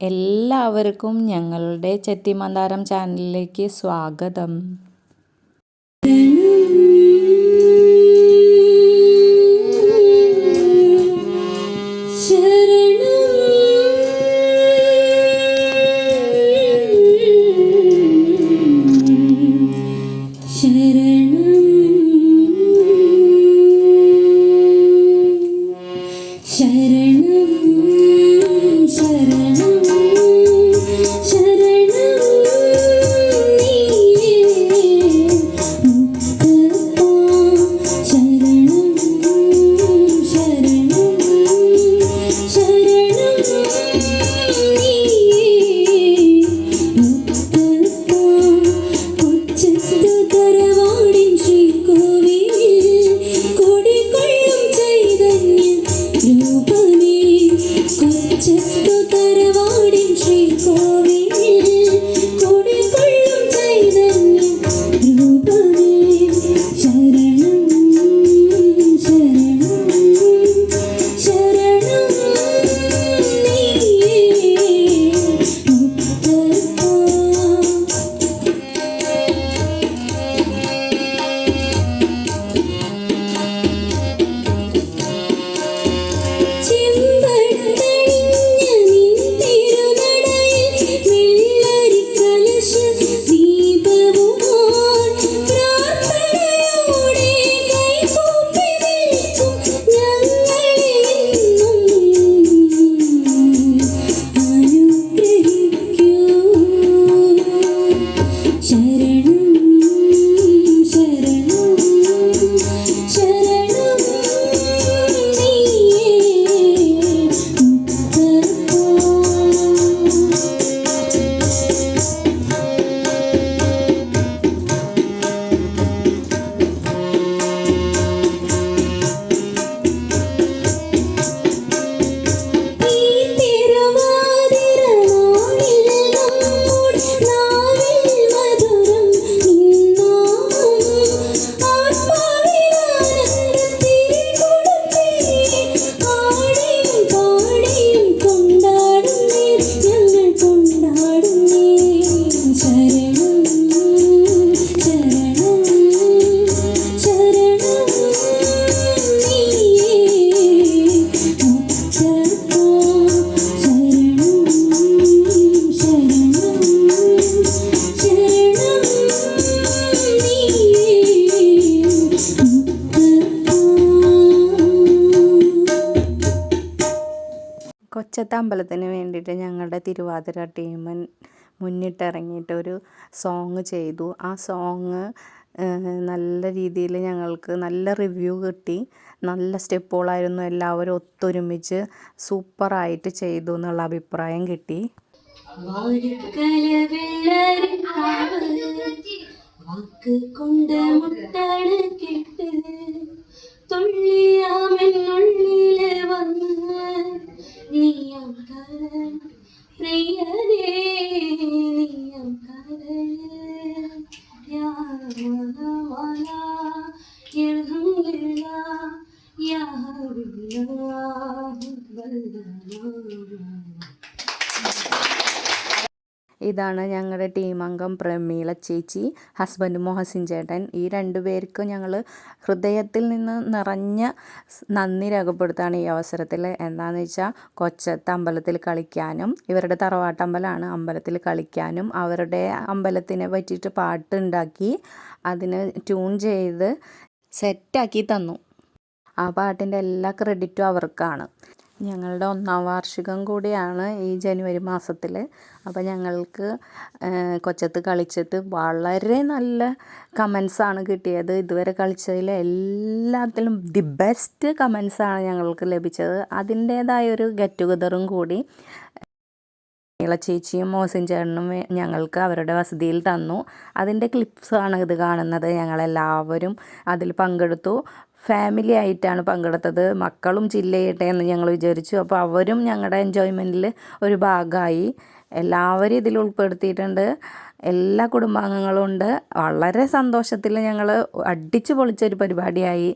എല്ലാവർക്കും ഞങ്ങളുടെ ചെത്തിമന്ദാരം ചാനലിലേക്ക് സ്വാഗതം. കൊച്ചത്തെ അമ്പലത്തിന് വേണ്ടിയിട്ട് ഞങ്ങളുടെ തിരുവാതിര ടീം മുന്നിട്ടിറങ്ങിയിട്ട് ഒരു സോങ് ചെയ്തു. ആ സോങ് നല്ല രീതിയിൽ ഞങ്ങൾക്ക് നല്ല റിവ്യൂ കിട്ടി. നല്ല സ്റ്റെപ്പുകളായിരുന്നു. എല്ലാവരും ഒത്തൊരുമിച്ച് സൂപ്പറായിട്ട് ചെയ്തു എന്നുള്ള അഭിപ്രായം കിട്ടി. ഇതാണ് ഞങ്ങളുടെ ടീം അംഗം പ്രമീള ചേച്ചി, ഹസ്ബൻഡ് മൊഹസിൻ ചേട്ടൻ. ഈ രണ്ടുപേർക്കും ഞങ്ങൾ ഹൃദയത്തിൽ നിന്ന് നിറഞ്ഞ നന്ദി രേഖപ്പെടുത്താണ് ഈ അവസരത്തിൽ. എന്താണെന്ന് വെച്ചാൽ കൊച്ചത്ത് അമ്പലത്തിൽ കളിക്കാനും, ഇവരുടെ തറവാട്ടമ്പലമാണ്, അമ്പലത്തിൽ കളിക്കാനും അവരുടെ അമ്പലത്തിനെ പറ്റിയിട്ട് പാട്ടുണ്ടാക്കി അതിന് ട്യൂൺ ചെയ്ത് സെറ്റാക്കി തന്നു. ആ പാട്ടിൻ്റെ എല്ലാ ക്രെഡിറ്റും അവർക്കാണ്. ഞങ്ങളുടെ 1ാം വാർഷികം കൂടിയാണ് ഈ ജനുവരി മാസത്തിൽ. അപ്പോൾ ഞങ്ങൾക്ക് കൊച്ചത്ത് കളിച്ചിട്ട് വളരെ നല്ല കമൻസാണ് കിട്ടിയത്. ഇതുവരെ കളിച്ചതിൽ എല്ലാത്തിലും ദി ബെസ്റ്റ് കമൻസാണ് ഞങ്ങൾക്ക് ലഭിച്ചത്. അതിൻ്റേതായൊരു ഗെറ്റ് ടുഗദറും കൂടി ചേച്ചിയും മോഹസിൻ ചേട്ടനും ഞങ്ങൾക്ക് അവരുടെ വസതിയിൽ തന്നു. അതിൻ്റെ ക്ലിപ്സാണ് ഇത് കാണുന്നത്. ഞങ്ങളെല്ലാവരും അതിൽ പങ്കെടുത്തു. ഫാമിലി ആയിട്ടാണ് പങ്കെടുത്തത്. മക്കളും ചില്ലയിട്ടെ എന്ന് ഞങ്ങൾ വിചാരിച്ചു. അപ്പോൾ അവരും ഞങ്ങളുടെ എൻജോയ്മെൻറ്റിൽ ഒരു ഭാഗമായി. എല്ലാവരും ഇതിൽ ഉൾപ്പെടുത്തിയിട്ടുണ്ട്. എല്ലാ കുടുംബാംഗങ്ങളും ഉണ്ട്. വളരെ സന്തോഷത്തിൽ ഞങ്ങൾ അടിച്ചു പൊളിച്ചൊരു പരിപാടിയായി.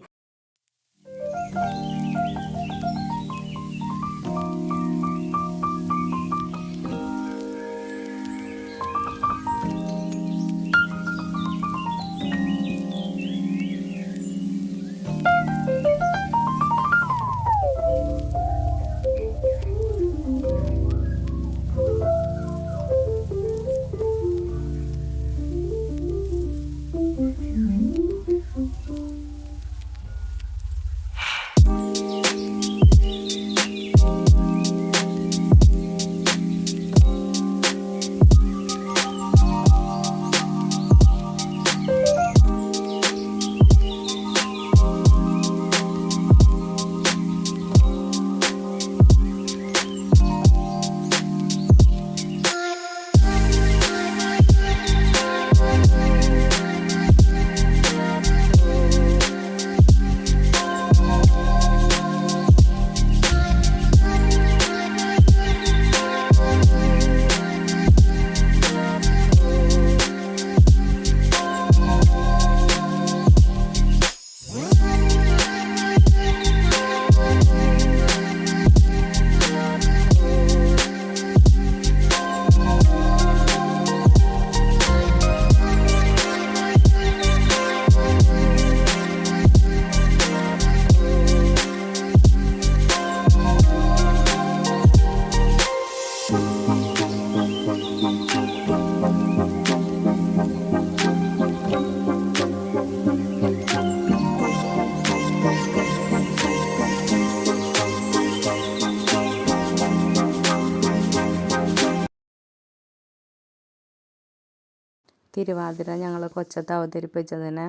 തിരുവാതിര ഞങ്ങൾ കൊച്ചത്ത് അവതരിപ്പിച്ചതിന്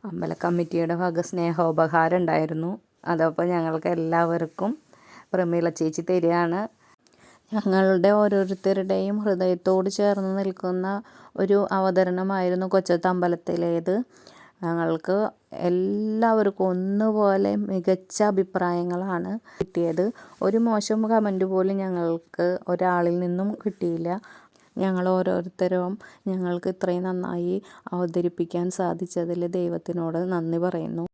അമ്പല കമ്മിറ്റിയുടെ വക സ്നേഹോപഹാരം ഉണ്ടായിരുന്നു. അതപ്പോൾ ഞങ്ങൾക്ക് എല്ലാവർക്കും പ്രമീള ചേച്ചി തരികയാണ്. ഞങ്ങളുടെ ഓരോരുത്തരുടെയും ഹൃദയത്തോട് ചേർന്ന് നിൽക്കുന്ന ഒരു അവതരണമായിരുന്നു കൊച്ചത്ത് അമ്പലത്തിലേത്. ഞങ്ങൾക്ക് എല്ലാവർക്കും ഒന്നുപോലെ മികച്ച അഭിപ്രായങ്ങളാണ് കിട്ടിയത്. ഒരു മോശം കമൻറ്റ് പോലും ഞങ്ങൾക്ക് ഒരാളിൽ നിന്നും കിട്ടിയില്ല. ഞങ്ങൾ ഓരോരുത്തരും ഞങ്ങൾക്ക് ഇത്രയും നന്നായി അവതരിപ്പിക്കാൻ സാധിച്ചതിൽ ദൈവത്തിനോട് നന്ദി പറയുന്നു.